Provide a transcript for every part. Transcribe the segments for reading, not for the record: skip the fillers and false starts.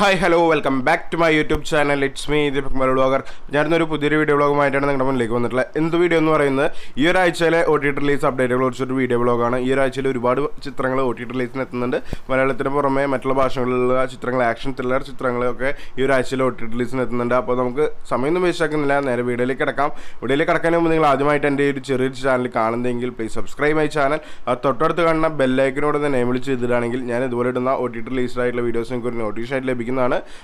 Hi hello welcome back to my YouTube channel. It's me Deepak blogger. ഞാനൊരു പുതിയൊരു video ബ്ലോഗുമായിട്ടാണ് നിങ്ങളുടെ മുന്നിലേക്ക് വന്നിട്ടുള്ളത്. എന്ത് വീഡിയോ എന്ന് പറയുന്നത് ഈ ഒരാഴ്ചയിലെ OTT റിലീസ് അപ്ഡേറ്റുകൾ കുറിച്ചൊരു വീഡിയോ ബ്ലോഗാണ്. ഈ ഒരാഴ്ചയിൽ ഒരുപാട് ചിത്രങ്ങൾ OTT റിലീസിന് എത്തുന്നുണ്ട്. മലയാളത്തിന് പുറമെ മറ്റുള്ള ഭാഷകളിലുള്ള ചിത്രങ്ങൾ, ആക്ഷൻ ത്രില്ലർ ചിത്രങ്ങളൊക്കെ ഈ ഒരാഴ്ചയിൽ OTT റിലീസിന് എത്തുന്നുണ്ട്. അപ്പോൾ നമുക്ക് സമയമൊന്നും വേസ്റ്റാക്കുന്നില്ല, നേരെ വീഡിയോയിലേക്ക് കിടക്കാം. വീഡിയോയിലേക്ക് കിടക്കാൻ മുമ്പ് നിങ്ങൾ ആദ്യമായിട്ട് എൻ്റെ ഒരു ചെറിയൊരു ചാനൽ കാണുന്നതെങ്കിൽ പ്ലീസ് സബ്സ്ക്രൈബ് മൈ ചാനൽ. അത് തൊട്ടടുത്ത് കാണുന്ന ബെല്ലൈക്കനോട് തന്നെ എനേബിൾ ചെയ്തിട്ടാണെങ്കിൽ ഞാൻ ഇതുപോലെ ഇടുന്ന OTT റിലീസ്ഡ് ആയിട്ടുള്ള വീഡിയോസ് നിങ്ങൾക്ക് ഒരു നോട്ടിഫിക്കേഷൻ ആയിട്ട് ലഭിക്കുന്നതാണ്.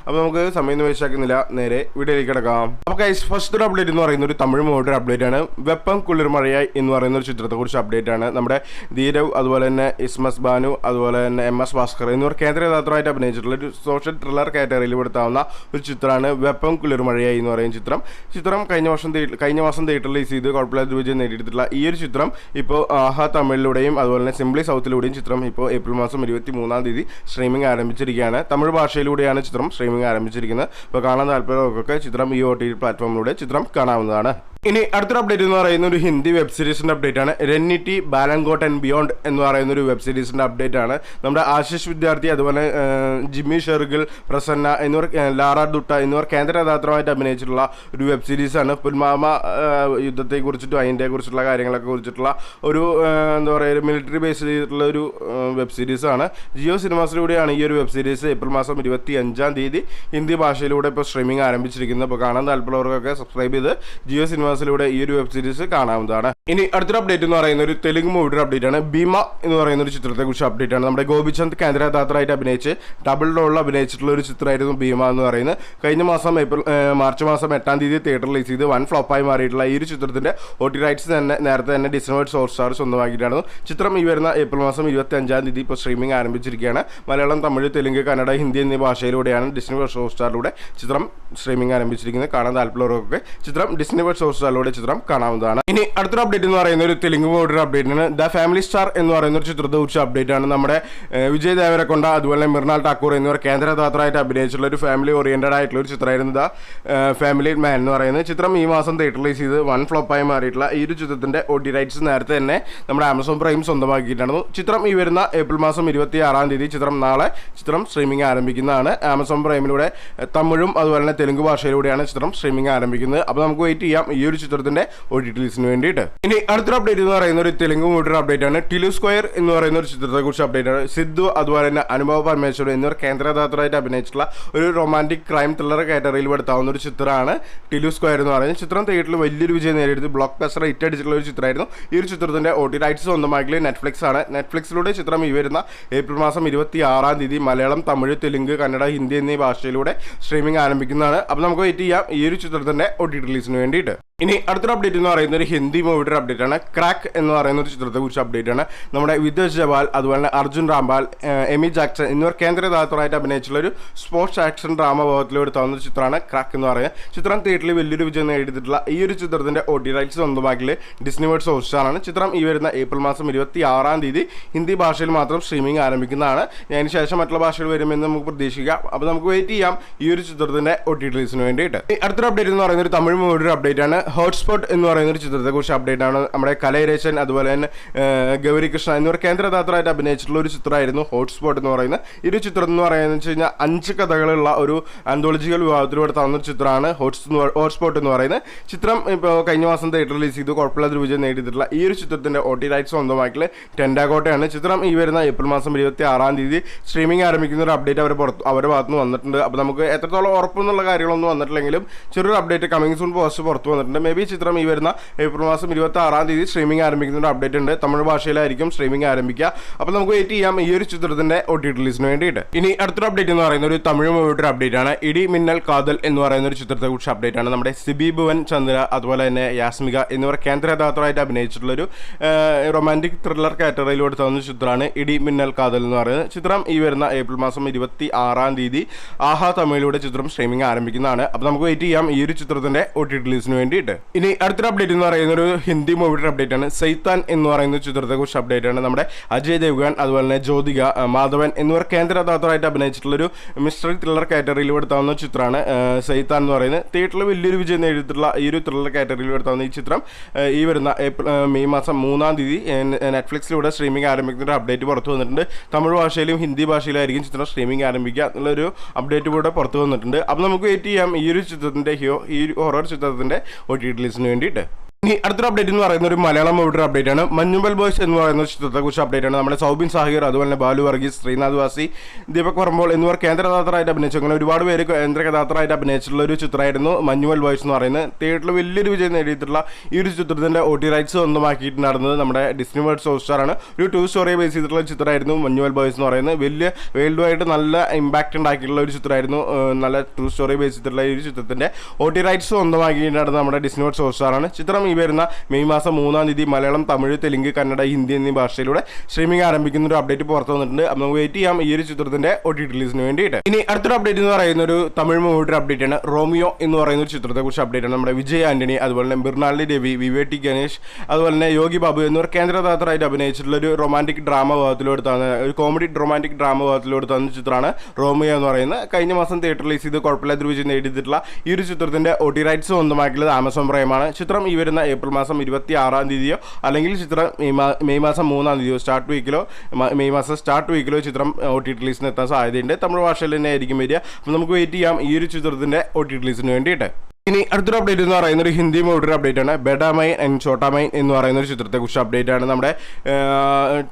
അപ്പോൾ നമുക്ക് സമയം വേസ്റ്റാക്കുന്നില്ല, നേരെ വീഡിയോയിലേക്ക് കിടക്കാം. അപ്പോൾ ഗൈസ്, ഫസ്റ്റ് ഒരു അപ്ഡേറ്റ് എന്ന് പറയുന്നത് ഒരു തമിഴ് മൂവിയുടെ അപ്ഡേറ്റ് ആണ്. വെപ്പം കുളിർമഴയായി എന്ന് പറയുന്ന ഒരു ചിത്രത്തെക്കുറിച്ച് അപ്ഡേറ്റ് ആണ്. നമ്മുടെ ധീരവ്, അതുപോലെ തന്നെ ഇസ്മസ് ബാനു, അതുപോലെ തന്നെ MS ഭാസ്കർ എന്നിവർ കേന്ദ്ര കഥാപാത്രമായിട്ട് അഭിനയിച്ചിട്ടുള്ള ഒരു സോഷ്യൽ ത്രില്ലർ കാറ്റഗറിയിൽ പെടുത്താവുന്ന ഒരു ചിത്രമാണ് വെപ്പം കുളിർമഴയായി എന്ന് പറയുന്ന ചിത്രം കഴിഞ്ഞ മാസം തിയേറ്ററിൽ റിലീസ് ചെയ്ത് കുഴപ്പമില്ലാത്ത വിജയം നേടിയെടുത്തിട്ടുള്ള ഈ ഒരു ചിത്രം ഇപ്പോൾ ആഹാ തമിഴിലൂടെയും അതുപോലെ തന്നെ സിംപ്ലി സൗത്തിലൂടെയും ചിത്രം ഇപ്പോൾ ഏപ്രിൽ മാസം 23-ാം തീയതി സ്ട്രീമിംഗ് ആരംഭിച്ചിരിക്കുകയാണ്. തമിഴ് ഭാഷയിലൂടെയാണ് ചിത്രം സ്ട്രീമിംഗ് ആരംഭിച്ചിരിക്കുന്നത്. ഇപ്പോൾ കാണാൻ താല്പര്യമൊക്കെ ചിത്രം ഈ OTT പ്ലാറ്റ്ഫോമിലൂടെ ചിത്രം കാണാവുന്നതാണ്. ഇനി അടുത്തൊരു അപ്ഡേറ്റ് എന്ന് പറയുന്ന ഒരു ഹിന്ദി വെബ് സീരീസിൻ്റെ അപ്ഡേറ്റ് ആണ്. റെന്നിറ്റി ബാലങ്കോട്ട് ആൻഡ് ബിയോണ്ട് എന്ന് പറയുന്ന ഒരു വെബ് സീരീസിൻ്റെ അപ്ഡേറ്റ് ആണ്. നമ്മുടെ ആശിഷ് വിദ്യാർത്ഥി, അതുപോലെ ജിമ്മി ഷെർഗിൽ, പ്രസന്ന എന്നിവർ, ലാറ ദുട്ട എന്നിവർ കേന്ദ്ര കഥാപാത്രമായിട്ട് അഭിനയിച്ചിട്ടുള്ള ഒരു വെബ് സീരീസാണ്. പുൽവാമ യുദ്ധത്തെക്കുറിച്ചിട്ടും അതിൻ്റെ കുറിച്ചുള്ള കാര്യങ്ങളൊക്കെ കുറിച്ചിട്ടുള്ള ഒരു എന്താ പറയുക, ഒരു മിലിറ്ററി ബേസ് ചെയ്തിട്ടുള്ള ഒരു വെബ് സീരീസാണ്. ജിയോ സിനിമാസിലൂടെയാണ് ഈ ഒരു വെബ് സീരീസ് ഏപ്രിൽ മാസം 25-ാം തീയതി ഹിന്ദി ഭാഷയിലൂടെ ഇപ്പോൾ സ്ട്രീമിംഗ് ആരംഭിച്ചിരിക്കുന്നത്. അപ്പോൾ കാണാൻ താല്പര്യമുള്ളവർക്കൊക്കെ സബ്സ്ക്രൈബ് ചെയ്ത് ജിയോ സിനിമാസിലൂടെ ഈ ഒരു വെബ് സീരീസ് കാണാവുന്നതാണ്. ഇനി അടുത്തൊരു അപ്ഡേറ്റ് എന്ന് പറയുന്ന ഒരു തെലുങ്ക് മൂവിയുടെ അപ്ഡേറ്റ് ആണ്. ഭീമ എന്ന് പറയുന്ന ഒരു ചിത്രത്തെക്കുറിച്ച് അപ്ഡേറ്റ് ആണ്. നമ്മുടെ ഗോപിചന്ദ് കേന്ദ്ര കഥാപാത്രമായിട്ട് അഭിനയിച്ച് ഡബിൾ റോളിൽ അഭിനയിച്ചിട്ടുള്ള ഒരു ചിത്രമായിരുന്നു ഭീമ എന്ന് പറയുന്നത്. കഴിഞ്ഞ മാസം മാർച്ച് മാസം 8-ാം തീയതി തിയേറ്ററിൽ റിലീസ് ചെയ്ത് വൻ ഫ്ലോപ്പായി മാറിയിട്ടുള്ള ഈ ഒരു ചിത്രത്തിന്റെ OTT റൈറ്റ്സ് നേരത്തെ തന്നെ ഡിസ്നി ഹോട്ട്സ്റ്റാർ സ്വന്തമാക്കിയിട്ടായിരുന്നു. ചിത്രം ഈ വരുന്ന ഏപ്രിൽ മാസം 25-ാം തീയതി ഇപ്പോൾ സ്ട്രീമിംഗ് ആരംഭിച്ചിരിക്കുകയാണ്. മലയാളം, തമിഴ്, തെലുങ്ക്, കന്നഡ, ഹിന്ദി എന്നീ ഭാഷയിലൂടെയാണ് ഡിസ്നി ഹോട്ട്സ്റ്റാറിലൂടെ ചിത്രം സ്ട്രീമിംഗ് ആരംഭിച്ചിരിക്കുന്നത്. കാണാൻ താല്പര്യമുള്ളവർക്കൊക്കെ ചിത്രം ഡിസ്നി ഹോട്ട്സ്റ്റാറിലൂടെ ചിത്രം കാണാവുന്നതാണ്. ഇനി അടുത്തൊരു അപ്ഡേറ്റ് എന്ന് പറയുന്ന ഒരു തെലുങ്ക് മൂവിയുടെ അപ്ഡേറ്റ് ആണ്. ദ ഫാമിലി സ്റ്റാർ എന്ന് പറയുന്ന ഒരു ചിത്രത്തെ കുറിച്ച് അപ്ഡേറ്റ് ആണ്. നമ്മുടെ വിജയ് ദേവരക്കൊണ്ട, അതുപോലെ മൃണാൽ ഠാക്കൂർ എന്നിവർ കേന്ദ്ര കഥാപാത്രമായിട്ട് അഭിനയിച്ചിട്ടുള്ള ഒരു ഫാമിലി ഓറിയന്റഡ് ആയിട്ടുള്ള ഒരു ചിത്രമായിരുന്നു ദ ഫാമിലി മാൻ എന്ന് പറയുന്നത്. ചിത്രം ഈ മാസം തിയേറ്ററിൽ റിലീസ് ചെയ്ത് വൺ ഫ്ലോപ്പായി മാറിയിട്ടുള്ള ഈ ഒരു ചിത്രത്തിന്റെ OTT റൈറ്റ്സ് നേരത്തെ തന്നെ നമ്മുടെ ആമസോൺ പ്രൈം സ്വന്തമാക്കിയിട്ടായിരുന്നു. ചിത്രം ഈ വരുന്ന ഏപ്രിൽ മാസം 26-ാം തീയതി നാളെ ചിത്രം സ്ട്രീമിംഗ് ആരംഭിക്കുന്നതാണ്. ആമസോൺ പ്രൈമിലൂടെ തമിഴും അതുപോലെ തന്നെ തെലുങ്ക് ഭാഷയിലൂടെയാണ് ചിത്രം സ്ട്രീമിംഗ് ആരംഭിക്കുന്നത്. അപ്പോൾ നമുക്ക് വെയിറ്റ് ചെയ്യാം ഈ ഒരു ചിത്രത്തിന്റെ OTT റിലീസിന് വേണ്ടിയിട്ട്. ഇനി അടുത്തൊരു അപ്ഡേറ്റ് എന്ന് പറയുന്ന ഒരു തെലുങ്ക് മൂവിയുടെ അപ്ഡേറ്റ് ആണ്. ടിലു സ്ക്വയർ എന്ന് പറയുന്ന ഒരു ചിത്രത്തെ കുറിച്ച് അപ്ഡേറ്റ് ആണ്. സിദ്ധു, അതുപോലെ തന്നെ അനുഭവ് പരമേശ്വരൻ എന്നിവർ കേന്ദ്ര കഥാപാത്രമായിട്ട് അഭിനയിച്ചിട്ടുള്ള ഒരു റൊമാൻറ്റിക് ക്രൈം ത്രില്ലർ കാറ്റഗറിയിൽ പെടുത്താവുന്ന ഒരു ചിത്രമാണ് ടിലു സ്ക്വയർ എന്ന് പറയുന്നത്. ചിത്രം തിയേറ്ററിൽ വലിയൊരു വിജയം നേടിയെടുത്ത് ബ്ലോക്ക് ബസ്റ്റർ ഹിറ്റ് അടിച്ചിട്ടുള്ള ഒരു ചിത്രമായിരുന്നു. ഈ ഒരു ചിത്രത്തിന്റെ OTT റൈറ്റ്സ് സ്വന്തമാക്കിയത് നെറ്റ്ഫ്ലിക്സ് ആണ്. നെറ്റ്ഫ്ലിക്സിലൂടെ ചിത്രം ഈ വരുന്ന ഏപ്രിൽ മാസം 26-ാം തീയതി മലയാളം, തമിഴ്, തെലുങ്ക്, കന്നഡ, ഹിന്ദി എന്നീ ഭാഷയിലൂടെ സ്ട്രീമിംഗ് ആരംഭിക്കുന്നതാണ്. അപ്പോൾ നമുക്ക് വെയിറ്റ് ചെയ്യാം ഈ ഒരു ചിത്രത്തിന്റെ OTT റിലീസിന് വേണ്ടിയിട്ട്. ഇനി അടുത്തൊരു അപ്ഡേറ്റ് എന്ന് പറയുന്ന ഒരു ഹിന്ദി മൂവിയുടെ അപ്ഡേറ്റ് ആണ്. ക്രാക്ക് എന്ന് പറയുന്ന ഒരു ചിത്രത്തെ കുറിച്ച് അപ്ഡേറ്റ് ആണ്. നമ്മുടെ വിദേശ് ജവാൽ, അതുപോലെ തന്നെ അർജുൻ രാംപാൽ, എമി ജാക്സൺ എന്നിവർ കേന്ദ്ര കഥാപാത്രമായിട്ട് അഭിനയിച്ചിട്ടുള്ള ഒരു സ്പോർട്സ് ആക്ഷൻ ഡ്രാമ ഭാഗത്തിൽ എടുത്താവുന്ന ഒരു ചിത്രമാണ് ക്രാക്ക് എന്ന് പറയുന്നത്. ചിത്രം തിയേറ്ററിൽ വലിയൊരു വിജയം നേടിയിട്ടുള്ള ഈ ഒരു ചിത്രത്തിന്റെ OTT റൈറ്റ്സ് സ്വന്തമാക്കിയ ഡിസ്നി ഹോട്ട്സ്റ്റാർ ആണ്. ചിത്രം ഈ വരുന്ന ഏപ്രിൽ മാസം 26-ാം തീയതി ഹിന്ദി ഭാഷയിൽ മാത്രം സ്ട്രീമിംഗ് ആരംഭിക്കുന്നതാണ്. അതിന് ശേഷം മറ്റുള്ള ഭാഷകൾ വരുമെന്ന് നമുക്ക് പ്രതീക്ഷിക്കാം. അപ്പോൾ നമുക്ക് വെയിറ്റ് ചെയ്യാം ഈ ഒരു ചിത്രത്തിന്റെ OTT റിലീസിന് വേണ്ടിയിട്ട്. അടുത്തൊരു അപ്ഡേറ്റ് എന്ന് പറയുന്ന ഒരു തമിഴ് മൂവിയുടെ അപ്ഡേറ്റ് ആണ്. ഹോട്ട്സ്പോട്ട് എന്ന് പറയുന്ന ഒരു ചിത്രത്തെക്കുറിച്ച് അപ്ഡേറ്റ് ആണ്. നമ്മുടെ കലൈരേശൻ, അതുപോലെ തന്നെ ഗൗരി കൃഷ്ണ എന്നിവർ കേന്ദ്ര കഥാപാത്രമായിട്ട് അഭിനയിച്ചിട്ടുള്ള ഒരു ചിത്രമായിരുന്നു ഹോട്ട്സ്പോട്ട് എന്ന് പറയുന്നത്. ഈ ഒരു ചിത്രം എന്ന് പറയുന്നത് വെച്ച് കഴിഞ്ഞാൽ 5 കഥകളുള്ള ഒരു ആന്തോളജിക്കൽ വിഭാഗത്തിലൂടെ തന്ന ചിത്രമാണ് ഹോട്ട്സ്പോട്ട് എന്ന് പറയുന്നത്. ചിത്രം ഇപ്പോൾ കഴിഞ്ഞ മാസം തിയേറ്റർ റിലീസ് ചെയ്ത് കുഴപ്പമില്ലാത്ത വിജയം നേടിയിട്ടുള്ള ഈ ഒരു ചിത്രത്തിന്റെ OTT റൈറ്റ്സ് സ്വന്തമാക്കിയ ടെൻഡാകോട്ടയാണ്. ചിത്രം ഈ വരുന്ന ഏപ്രിൽ മാസം 26-ാം തീയതി സ്ട്രീമിംഗ് ആരംഭിക്കുന്ന ഒരു അപ്ഡേറ്റ് അവരുടെ ഭാഗത്ത് നിന്ന് വന്നിട്ടുണ്ട്. അപ്പോൾ നമുക്ക് എത്രത്തോളം ഉറപ്പെന്നുള്ള കാര്യങ്ങളൊന്നും വന്നിട്ടില്ലെങ്കിലും ചെറിയൊരു അപ്ഡേറ്റ് കമ്മിങ് സൂൺ പോസ്റ്റ് പുറത്ത് വന്നിട്ടുണ്ട്. മേ ബി ചിത്രം ഈ വരുന്ന ഏപ്രിൽ മാസം 26-ാം തീയതി സ്ട്രീമിംഗ് ആരംഭിക്കുന്ന ഒരു അപ്ഡേറ്റ് ഉണ്ട്. തമിഴ് ഭാഷയിലായിരിക്കും സ്ട്രീമിംഗ് ആരംഭിക്കുക. അപ്പോൾ നമുക്ക് വെയിറ്റ് ചെയ്യാം ഈ ഒരു ചിത്രത്തിന്റെ OTT റിലീസിന് വേണ്ടിയിട്ട്. ഇനി അടുത്തൊരു അപ്ഡേറ്റ് എന്ന് പറയുന്ന ഒരു തമിഴ് മൂവിയുടെ അപ്ഡേറ്റ് ആണ്. ഇടി മിന്നൽ കാതൽ എന്ന് പറയുന്ന ഒരു ചിത്രത്തെക്കുറിച്ച് അപ്ഡേറ്റ് ആണ്. നമ്മുടെ സിബി ഭുവൻ ചന്ദ്ര, അതുപോലെ തന്നെ യാസ്മിക എന്നിവർ കേന്ദ്ര കഥാപാത്രമായിട്ട് അഭിനയിച്ചിട്ടുള്ള ഒരു റൊമാൻറ്റിക് ത്രില്ലർ കാറ്റഗറിയിൽ എടുത്താവുന്ന ചിത്രമാണ് ഇടി മിന്നൽ കാതൽ എന്ന് പറയുന്നത്. ചിത്രം ഈ വരുന്ന ഏപ്രിൽ മാസം 26-ാം തീയതി ആഹാ തമിഴിലൂടെ ചിത്രം സ്ട്രീമിംഗ് ആരംഭിക്കുന്നതാണ്. അപ്പോൾ നമുക്ക് വെയിറ്റ് ചെയ്യാം ഈ ഒരു ചിത്രത്തിന്റെ OTT റിലീസിന് വേണ്ടിയിട്ട്. വേണ്ടിയിട്ട്. ഇനി അടുത്തൊരു അപ്ഡേറ്റ് എന്ന് പറയുന്ന ഒരു ഹിന്ദി മൂവിയുടെ അപ്ഡേറ്റ് ആണ്. സൈത്താൻ എന്ന് പറയുന്ന ചിത്രത്തെ കുറിച്ച് അപ്ഡേറ്റ് ആണ്. നമ്മുടെ അജയ് ദേവ്ഗൺ അതുപോലെ തന്നെ ജ്യോതിക മാധവൻ എന്നിവർ കേന്ദ്ര കഥാപാത്രമായിട്ട് അഭിനയിച്ചിട്ടുള്ളൊരു മിസ്റ്ററി ത്രില്ലർ കാറ്റഗറിയിൽ പെടുത്താവുന്ന ചിത്രമാണ് സൈത്താൻ എന്ന് പറയുന്നത്. തിയേറ്ററിൽ വലിയൊരു വിജയം നേടിയിട്ടുള്ള ഈ ഒരു ത്രില്ലർ കാറ്റഗറിയിൽ പെടുത്താവുന്ന ഈ ചിത്രം ഈ വരുന്ന മെയ് മാസം 3-ാം തീയതി നെറ്റ്ഫ്ലിക്സിലൂടെ സ്ട്രീമിംഗ് ആരംഭിക്കുന്ന ഒരു അപ്ഡേറ്റ് പുറത്തു വന്നിട്ടുണ്ട്. തമിഴ് ഭാഷയിലും ഹിന്ദി ഭാഷയിലായിരിക്കും ചിത്രം സ്ട്രീമിംഗ് ആരംഭിക്കുക എന്നുള്ളൊരു അപ്ഡേറ്റ് കൂടെ പുറത്തു വന്നിട്ടുണ്ട്. അപ്പോൾ നമുക്ക് വെയിറ്റ് ചെയ്യാം ഈ ഒരു ചിത്രത്തിൻ്റെ ഈ ഹൊറർ ചിത്രത്തിൻ്റെ OTT റിലീസിന് വേണ്ടിയിട്ട്. ഇനി അടുത്തൊരു അപ്ഡേറ്റ് എന്ന് പറയുന്ന ഒരു മലയാളം മൂവിയുടെ അപ്ഡേറ്റ് ആണ്. മഞ്ഞുമൽ ബോയ്സ് എന്ന് പറയുന്ന ചിത്രത്തെക്കുറിച്ച് അപ്ഡേറ്റ് ആണ്. നമ്മുടെ സൗബിൻ സാഹിർ അതുപോലെ തന്നെ ബാലു വർഗീസ്, ശ്രീനാഥ് വാസി, ദീപക് വർമ്മോൾ എന്നിവർ കേന്ദ്ര കഥാപാത്രമായിട്ട് അഭിനയിച്ചു. അങ്ങനെ ഒരുപാട് പേര് കേന്ദ്ര കഥാപാത്രമായിട്ട് അഭിനയിച്ചിട്ടുള്ള ഒരു ചിത്രമായിരുന്നു മഞ്ഞുമൽ ബോയ്സ് എന്ന് പറയുന്നത്. തിയേറ്ററിൽ വലിയൊരു വിജയം നേടിയിട്ടുള്ള ഈ ഒരു ചിത്രത്തിൻ്റെ OTT റൈറ്റ്സ് സ്വന്തമാക്കിയിട്ടുണ്ടായിരുന്നത് നമ്മുടെ ഡിസ്നി വേൾഡ് ഹോട്ട്സ്റ്റാർ ആണ്. ഒരു 2 സ്റ്റോറിയെ ബേസ് ചെയ്തിട്ടുള്ള ചിത്രമായിരുന്നു മഞ്ഞുമൽ ബോയ്സ് എന്ന് പറയുന്നത്. വലിയ വേൾഡ് വൈഡ് നല്ല ഇമ്പാക്ട് ഉണ്ടാക്കിയിട്ടുള്ള ഒരു ചിത്രമായിരുന്നു. നല്ല 2 സ്റ്റോറിയെ ബേസ് ചെയ്തിട്ടുള്ള ഈ ഒരു ചിത്രത്തിൻ്റെ OTT റൈറ്റ്സ് സ്വന്തമാക്കിയിട്ടുണ്ടായിരുന്നത് നമ്മുടെ ഡിസ്നി വേൾഡ് ഹോട്ട്സ്റ്റാർ ആണ്. ചിത്രം ഈ വരുന്ന മെയ് മാസം 3-ാം തീയതി മലയാളം, തമിഴ്, തെലുങ്ക്, കന്നഡ, ഹിന്ദി എന്നീ ഭാഷയിലൂടെ സ്ട്രീമിംഗ് ആരംഭിക്കുന്ന ഒരു അപ്ഡേറ്റ് പുറത്തു വന്നിട്ടുണ്ട്. അപ്പോൾ നമുക്ക് വെയിറ്റ് ചെയ്യാം ഈ ഒരു ചിത്രത്തിന്റെ OTT റിലീസിന് വേണ്ടിയിട്ട്. ഇനി അടുത്തൊരു അപ്ഡേറ്റ് എന്ന് പറയുന്ന ഒരു തമിഴ് മൂവിയുടെ അപ്ഡേറ്റ് ആണ്. റോമിയോ എന്ന് പറയുന്ന ഒരു ചിത്രത്തെ കുറിച്ച് അപ്ഡേറ്റ് ആണ്. നമ്മുടെ വിജയ് ആന്റണി അതുപോലെ തന്നെ മൃണാളിനി ദേവി, വിവേക് ഗണേഷ് അതുപോലെ തന്നെ യോഗി ബാബു എന്നിവർ കേന്ദ്ര കഥാപാത്രമായിട്ട് അഭിനയിച്ചിട്ടുള്ള ഒരു റൊമാൻറ്റിക് ഡ്രാമ വിഭാഗത്തിലെടുത്താണ്, ഒരു കോമഡി റൊമാൻറ്റിക് ഡ്രാമ വിഭാഗത്തിലെടുത്താന്ന ചിത്രമാണ് റോമിയോ എന്ന് പറയുന്നത്. കഴിഞ്ഞ മാസം തിയേറ്റർ റിലീസ് ചെയ്ത് കുഴപ്പമില്ലാത്ത വിജയം നേടിയിട്ടുള്ള ഈ ഒരു ചിത്രത്തിന്റെ OTT റൈറ്റ്സ് സ്വന്തമാക്കിയത് ആമസോൺ പ്രൈമാണ്. ചിത്രം ഈ വരുന്ന ഏപ്രിൽ മാസം 26-ാം തീയതിയോ അല്ലെങ്കിൽ ചിത്രം മെയ് മാസം 3-ാം തീയതിയോ മെയ് മാസം സ്റ്റാർട്ട് വീക്കിലോ ചിത്രം OTT റിലീസിന് എത്താൻ സാധ്യതയുണ്ട്. തമിഴ് ഭാഷയിൽ തന്നെ ആയിരിക്കും വരിക. അപ്പോൾ നമുക്ക് വെയിറ്റ് ചെയ്യാം ഈ ഒരു ചിത്രത്തിന്റെ OTT റിലീസിന് വേണ്ടിയിട്ട്. ഇനി അടുത്തൊരു അപ്ഡേറ്റ് എന്ന് പറയുന്ന ഒരു ഹിന്ദി മൂവിയുടെ അപ്ഡേറ്റ് ആണ്. ബെഡാമൈൻ ആൻഡ് ചോട്ടാമൈൻ എന്ന് പറയുന്ന ഒരു ചിത്രത്തെക്കുറിച്ച് അപ്ഡേറ്റ് ആണ്. നമ്മുടെ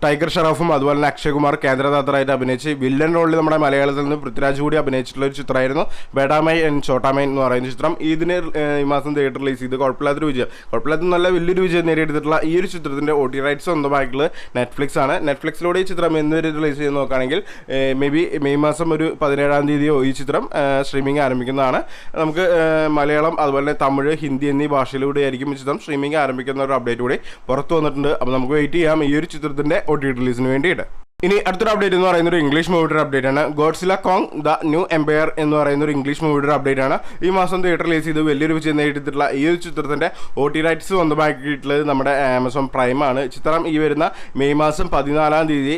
ടൈഗർ ഷറഫും അതുപോലെ തന്നെ അക്ഷയ് കുമാർ കേന്ദ്ര കഥാപാത്രമായിട്ട് അഭിനയിച്ച് വില്ലൻ റോളിൽ നമ്മുടെ മലയാളത്തിൽ നിന്ന് പൃഥ്വിരാജ് കൂടി അഭിനയിച്ചിട്ടുള്ള ഒരു ചിത്രമായിരുന്നു ബെഡാമൈൻ ആൻഡ് ചോട്ടാമൈൻ എന്ന് പറയുന്ന ചിത്രം. ഇതിന് ഈ മാസം തിയേറ്റർ റിലീസ് ചെയ്ത് കുഴപ്പമില്ലാത്തൊരു വിജയം, നല്ല വലിയൊരു വിജയം നേടിയെടുത്തിട്ടുള്ള ഈ ഒരു ചിത്രത്തിന്റെ OTT റൈറ്റ്സ് സ്വന്തമായിട്ടുള്ളത് നെറ്റ്ഫ്ലിക്സ് ആണ്. നെറ്റ്ഫ്ലിക്സിലൂടെ ഈ ചിത്രം എന്ന് റിലീസ് ചെയ്ത് നോക്കുകയാണെങ്കിൽ മേ ബി മെയ് മാസം ഒരു 17-ാം തീയതിയോ ഈ ചിത്രം സ്ട്രീമിംഗ് ആരംഭിക്കുന്നതാണ്. നമുക്ക് മലയാളം അതുപോലെ തന്നെ തമിഴ്, ഹിന്ദി എന്നീ ഭാഷയിലൂടെ ആയിരിക്കും ചിത്രം സ്ട്രീമിംഗ് ആരംഭിക്കുന്ന ഒരു അപ്ഡേറ്റ് കൂടി പുറത്തു വന്നിട്ടുണ്ട്. അപ്പോൾ നമുക്ക് വെയിറ്റ് ചെയ്യാം ഈ ഒരു ചിത്രത്തിന്റെ OTT റിലീസിന് വേണ്ടിയിട്ട്. ഇനി അടുത്തൊരു അപ്ഡേറ്റ് എന്ന് പറയുന്ന ഒരു ഇംഗ്ലീഷ് മൂവിയുടെ അപ്ഡേറ്റ് ആണ്. Godzilla Kong the new empire എന്ന് പറയുന്ന ഒരു ഇംഗ്ലീഷ് മൂവിയുടെ അപ്ഡേറ്റ് ആണ്. ഈ മാസം തിയേറ്റർ റിലീസ് ചെയ്ത് വലിയൊരു വിജയം നേടിയിട്ടുള്ള ഈ ഒരു ചിത്രത്തിന്റെ OTT റൈറ്റ്സ് സ്വന്തമാക്കിയിട്ടുള്ളത് നമ്മുടെ ആമസോൺ പ്രൈം ആണ്. ചിത്രം ഈ വരുന്ന മെയ് മാസം 14-ാം തീയതി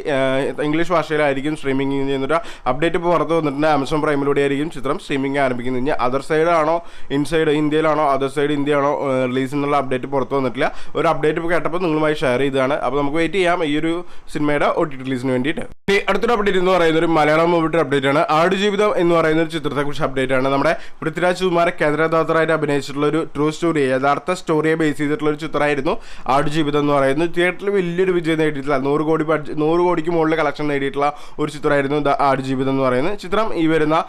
ഇംഗ്ലീഷ് ഭാഷയിലായിരിക്കും സ്ട്രീമിംഗ് ചെയ്യുന്നൊരു അപ്ഡേറ്റ് പുറത്ത് വന്നിട്ടുണ്ട്. ആമസോൺ പ്രൈമിലൂടെ ആയിരിക്കും ചിത്രം സ്ട്രീമിംഗ് ആരംഭിക്കുന്നത്. ഇനി അതർ സൈഡ് ആണോ ഇൻസൈഡ് ഇന്ത്യയിലാണോ അതർ സൈഡ് ഇന്ത്യയാണോ റിലീസ് എന്നുള്ള അപ്ഡേറ്റ് പുറത്ത് വന്നിട്ടില്ല. ഒരു അപ്ഡേറ്റ് കേട്ടപ്പോൾ നിങ്ങളുമായി ഷെയർ ചെയ്തതാണ്. അപ്പോൾ നമുക്ക് വെയിറ്റ് ചെയ്യാം ഈ ഒരു സിനിമയുടെ OTT റിലീസിന് വേണ്ടിയിട്ട്. അടുത്തൊരു അപ്ഡേറ്റ് എന്ന് പറയുന്ന ഒരു മലയാളം മൂവിയുടെ അപ്ഡേറ്റ് ആണ്. ആടുജീവിതം എന്ന് പറയുന്ന ഒരു ചിത്രത്തെക്കുറിച്ച് അപ്ഡേറ്റ് ആണ്. നമ്മുടെ പൃഥ്വിരാജ് കുമാർ കേന്ദ്ര കഥാപാത്രമായിട്ട് അഭിനയിച്ചിട്ടുള്ള ഒരു ട്രൂ സ്റ്റോറി, യഥാർത്ഥ സ്റ്റോറിയെ ബേസ് ചെയ്തിട്ടുള്ള ഒരു ചിത്രമായിരുന്നു ആടുജീവിതം എന്ന് പറയുന്നത്. തിയേറ്ററിൽ വലിയൊരു വിജയം നേടിയിട്ടുള്ള 100 കോടിക്ക് മുകളിൽ കളക്ഷൻ നേടിയിട്ടുള്ള ഒരു ചിത്രമായിരുന്നു ആടുജീവിതം എന്ന് പറയുന്നത്. ചിത്രം ഈ വരുന്ന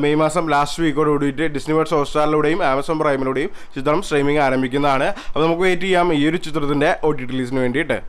മെയ് മാസം ലാസ്റ്റ് വീക്കോട് കൂടിയിട്ട് ഡിസ്നി വേൾഡ് ഹോട്ട്സ്റ്റാറിലൂടെയും ആമസോൺ പ്രൈമിലൂടെയും ചിത്രം സ്ട്രീമിംഗ് ആരംഭിക്കുന്നതാണ്. അപ്പോൾ നമുക്ക് വെയിറ്റ് ചെയ്യാം ഈ ഒരു ചിത്രത്തിന്റെ OTT റിലീസിന് വേണ്ടിയിട്ട്.